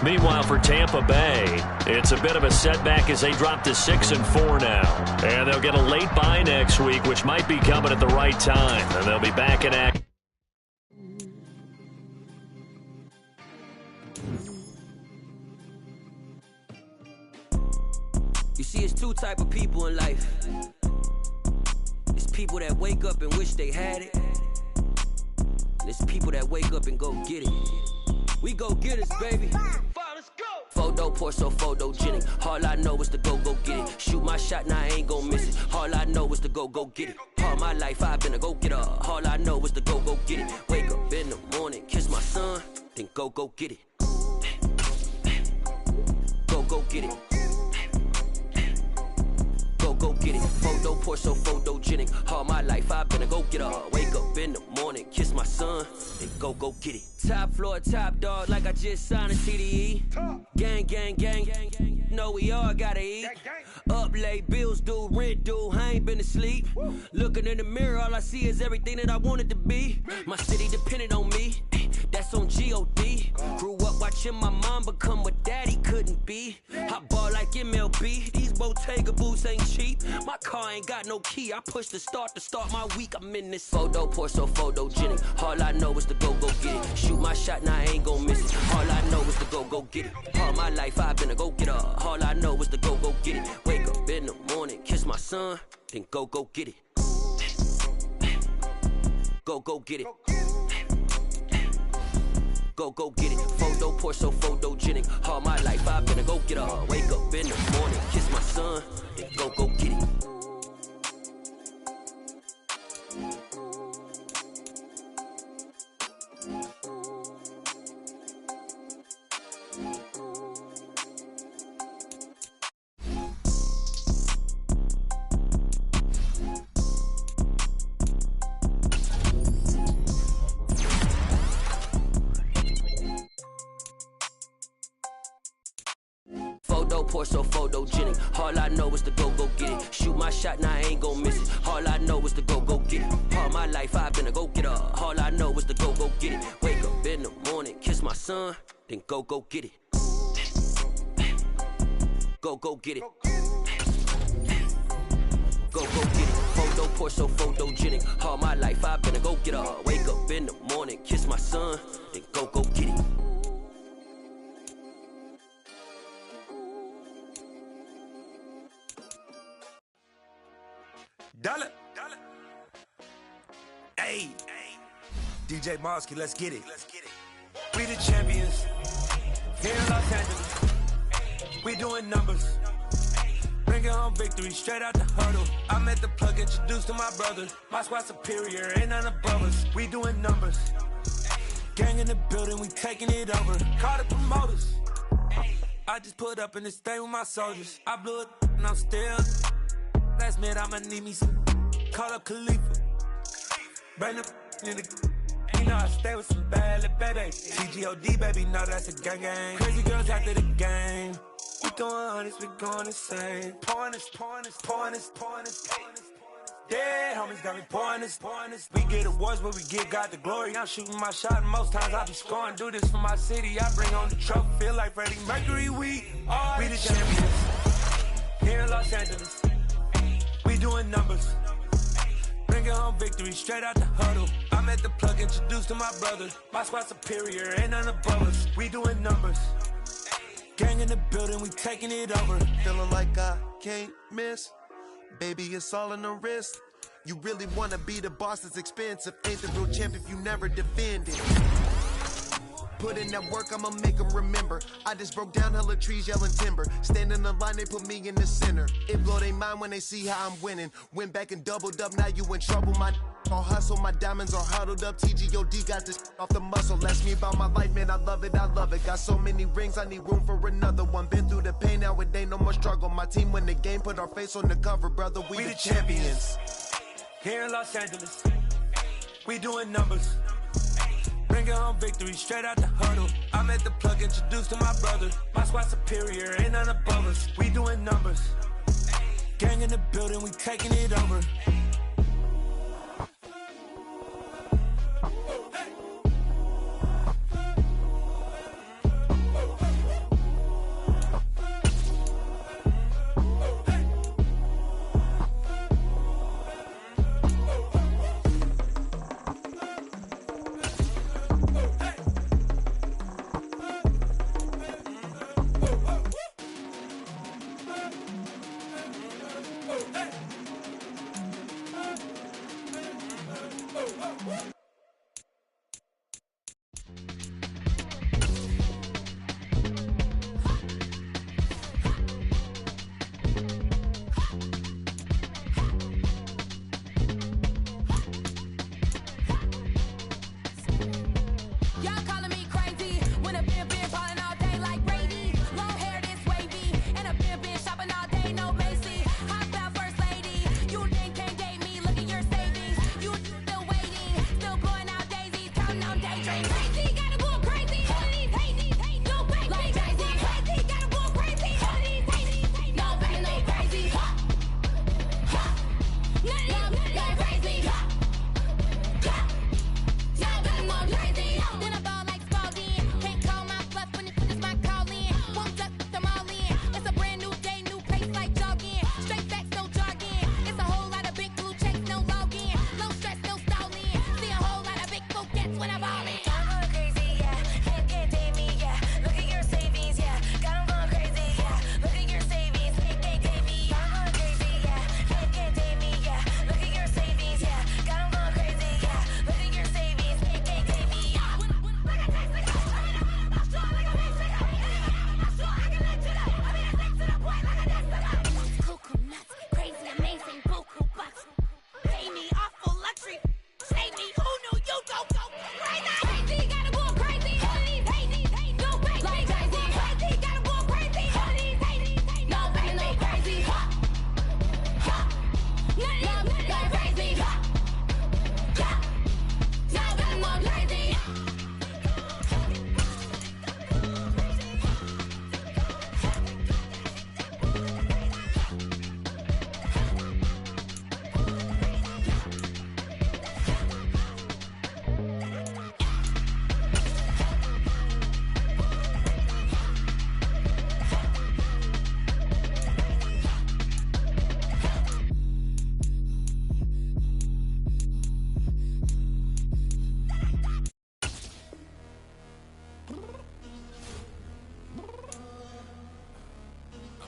Meanwhile, for Tampa Bay, it's a bit of a setback as they drop to 6-4 now. And they'll get a late bye next week, which might be coming at the right time. And they'll be back in action. You see, it's two type of people in life. It's people that wake up and wish they had it. And it's people that wake up and go get it. We go get it, baby. Let's go. Photo pour so photogenic. All I know is to go get it. Shoot my shot, now I ain't gon' miss it. All I know is to go get it. All my life I've been a go-getter. All I know is to go get it. Wake up in the morning, kiss my son, then go get it. Go get it. Go get it. Photo pour so photogenic. All my life I've been a go-getter. Wake up in the morning, kiss my son, then go get it. Top floor, top dog, like I just signed a CDE. Gang. Know we all gotta eat. Up late, bills due, rent due, I ain't been asleep. Looking in the mirror, all I see is everything that I wanted to be. My city depended on me, that's on G.O.D. Grew up watching my mom become what daddy couldn't be. I ball like MLB, these Bottega boots ain't cheap. My car ain't got no key, I push the start to start my week. I'm in this photo pour so photogenic. All I know is to go get it. Shoot my shot, now I ain't gon' miss it. All I know is to go get it. All my life I've been a go-getter. All I know is to go get it. Wake up in the morning, kiss my son, then go get it. Go get it. Go get it. Photo pour so photogenic. All my life I've been a go-getter. Wake up in the morning, kiss my son, then go get it. Pour so photogenic. All I know is to go get it. Shoot my shot, now I ain't gon' miss it. All I know is to go get it. All my life I've been a go-getter. All I know is to go get it. Wake up in the morning, kiss my son, then go get it. Go get it. Go get it. Photo pour so photogenic. All my life I've been a go-getter. Wake up in the morning, kiss my son, then go get it. Dollar. Hey. DJ Mosky, let's get it. We the champions. Here in Los Angeles. We doing numbers. Bringing home victory straight out the huddle. I'm at the plug, introduced to my brother. My squad superior, ain't none above us. We doing numbers. Gang in the building, we taking it over. Call the promoters. I just put up in this thing with my soldiers. I blew it and I'm still. Last minute, I'ma need me some. Call up Khalifa. Bring the in the. You know I stay with some bad little baby. CGOD, baby, no, that's a gang. Crazy girls after the game. We going honest, we going insane. Pouring this. Yeah, homies got me pouring this. We get awards, but we give God the glory. I'm shooting my shot, and most times I be scoring. Do this for my city, I bring on the trophy. Feel like Freddie Mercury, we the champions. Here in Los Angeles. We doing numbers. Bringing home victory straight out the huddle. I'm at the plug, introduced to my brother. My squad superior, ain't none above us. We doing numbers. Gang in the building, we taking it over. Feeling like I can't miss. Baby, it's all in the wrist. You really wanna be the boss, it's expensive. Ain't the real champ if you never defend it. put in that work, I'ma make them remember. I just broke down hella trees, yelling timber. Stand in the line, they put me in the center. It blow their mind when they see how I'm winning. Went back and doubled up, now you in trouble. My all hustle, my diamonds are huddled up. TGOD got this off the muscle. Ask me about my life, man, I love it, I love it. Got so many rings, I need room for another one. Been through the pain, now it ain't no more struggle. My team win the game, put our face on the cover, brother, we the champions. Here in Los Angeles, we doing numbers. Bringing home victory straight out the huddle. I'm at the plug, introduced to my brother. My squad superior, ain't none above us. We doing numbers. Gang in the building, we taking it over.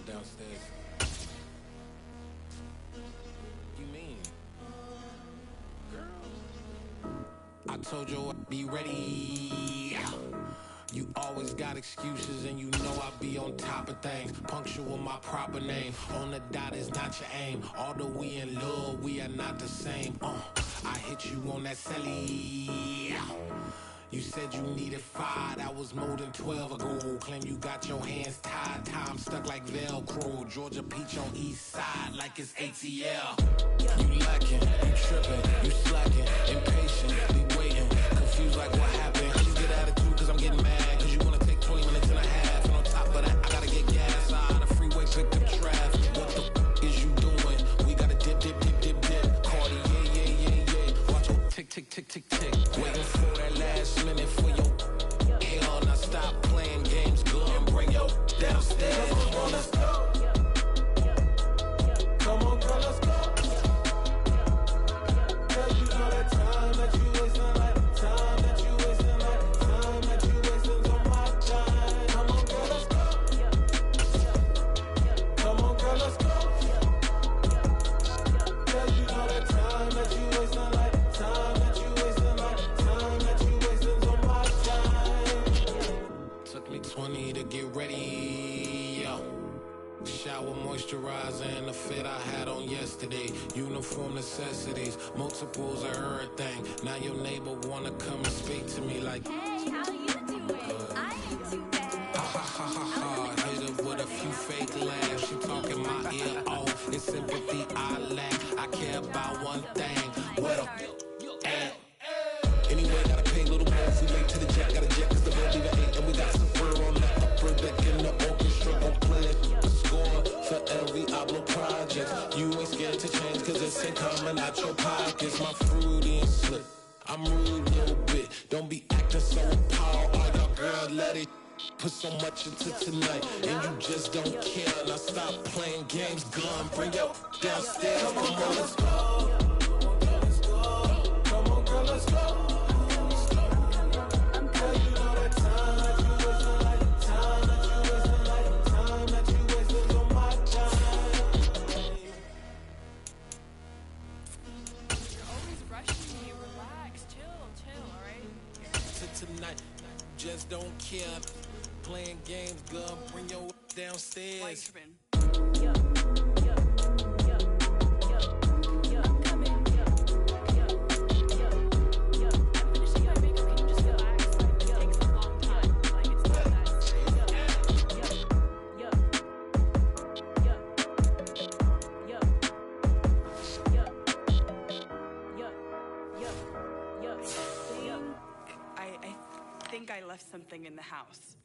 Downstairs. You mean? Girl, I told you I'd be ready. You always got excuses and you know I be on top of things. Punctual my proper name. On the dot is not your aim. Although we in love, we are not the same. I hit you on that celly. You said you needed 5, that was more than 12 ago. Claim you got your hands tied, time stuck like Velcro. Georgia Peach on east side like it's ATL. You lacking, you tripping, you slacking, impatient, be waiting, confused like what happened. You get attitude cause I'm getting mad, cause you wanna take 20 minutes and a half. And on top of that, I gotta get gas out of the freeway, pick up traffic. What the is you doing? We gotta dip, dip, dip, dip, dip. Cardi, yeah. Watch your tick, tick, tick, tick, tick. Waiting for that last minute for your hell. Now stop playing games, go and bring your downstairs. Come on, let's go. Come on, girl, let's go. Girl, you know that time that you wasting, like time that you wasting, like time that you wasting on my time. Come on, girl, let's go. Come on, girl, let's go. Girl, you know that time that you wasting, like time that you wasting. moisturizer and the fit I had on yesterday. Uniform necessities, multiples of everything. Now your neighbor wanna come and speak to me like, hey, how you doing? I ain't too bad. ha ha ha ha ha. Hit her with a few fake laughs. She talking my ear off. It's sympathy I lack. I care about one thing. What up? Anyway, gotta pay a little more if we late to the jet. Got a jet cause the road leave at 8. And we got some fur on the upper deck in the orchestra. Gon' play a score for every Oblo project. You ain't scared to change cause it's ain't coming out your pockets. My fruity and slip. I'm rude a little bit. Don't be acting so appalled. All y'all girl, let it put so much into tonight. And you just don't care. Now stop playing games. Gun, bring your downstairs. Come on, let's go. Come on, girl, let's go. Tonight, just don't care. Playing games, girl, bring your downstairs. I think I left something in the house.